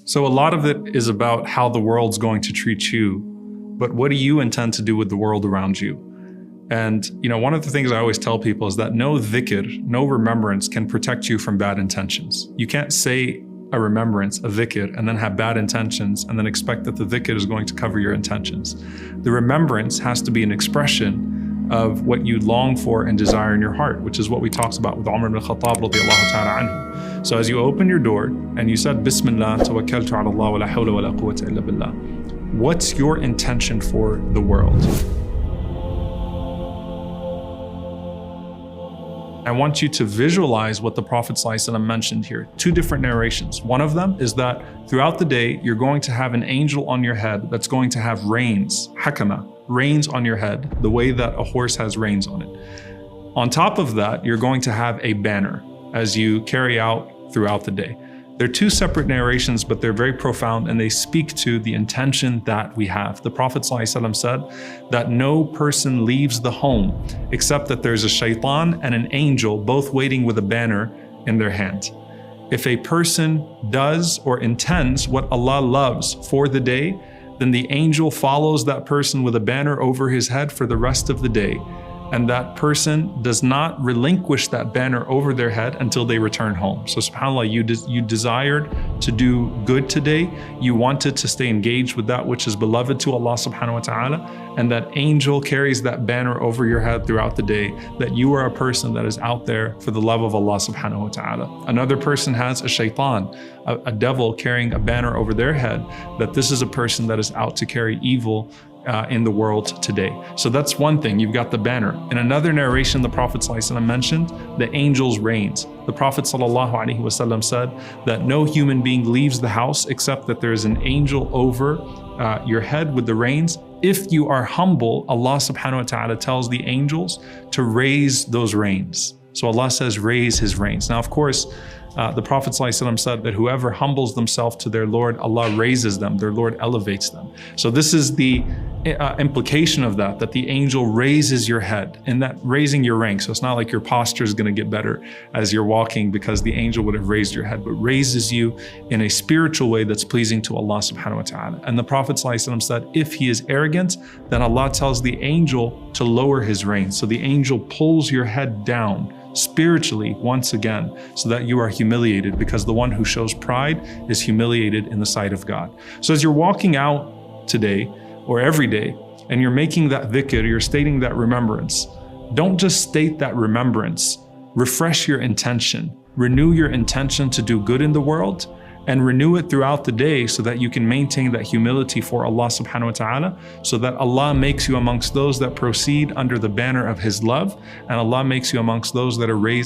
So a lot of it is about how the world's going to treat you, but what do you intend to do with the world around you? And one of the things I always tell people is that no dhikr, no remembrance can protect you from bad intentions. You can't say a remembrance, a dhikr, and then have bad intentions and then expect that the dhikr is going to cover your intentions. The remembrance has to be an expression of what you long for and desire in your heart, which is what we talked about with Umar ibn Khattab radiyallahu ta'ala anhu. So as you open your door and you said, Bismillah, tawakkaltu ala Allah wa la hawla wa la quwwata illa billah. What's your intention for the world? I want you to visualize what the Prophet ﷺ mentioned here. Two different narrations. One of them is that throughout the day, you're going to have an angel on your head that's going to have reins, hakama, reins on your head, the way that a horse has reins on it. On top of that, you're going to have a banner as you carry out throughout the day. They're two separate narrations, but they're very profound and they speak to the intention that we have. The Prophet ﷺ said that no person leaves the home except that there's a shaitan and an angel both waiting with a banner in their hand. If a person does or intends what Allah loves for the day, then the angel follows that person with a banner over his head for the rest of the day. And that person does not relinquish that banner over their head until they return home. So subhanAllah, you desired to do good today. You wanted to stay engaged with that which is beloved to Allah subhanahu wa ta'ala. And that angel carries that banner over your head throughout the day, that you are a person that is out there for the love of Allah subhanahu wa ta'ala. Another person has a shaitan, a devil carrying a banner over their head, that this is a person that is out to carry evil in the world today. So that's one thing, you've got the banner. In another narration, the Prophet ﷺ mentioned the angel's reins. The Prophet ﷺ said that no human being leaves the house except that there is an angel over your head with the reins. If you are humble, Allah subhanahu wa ta'ala tells the angels to raise those reins. So Allah says, raise his reins. Now, of course, the Prophet ﷺ said that whoever humbles themselves to their Lord, Allah raises them, their Lord elevates them. So this is the implication of that the angel raises your head, and that raising your rank. So it's not like your posture is going to get better as you're walking because the angel would have raised your head, but raises you in a spiritual way that's pleasing to Allah subhanahu wa ta'ala. And the Prophet ﷺ said, if he is arrogant, then Allah tells the angel to lower his reins. So the angel pulls your head down spiritually once again, so that you are humiliated, because the one who shows pride is humiliated in the sight of God. So as you're walking out today or every day and you're making that dhikr, you're stating that remembrance, don't just state that remembrance, refresh your intention, renew your intention to do good in the world, and renew it throughout the day so that you can maintain that humility for Allah subhanahu wa ta'ala, so that Allah makes you amongst those that proceed under the banner of his love, and Allah makes you amongst those that are raised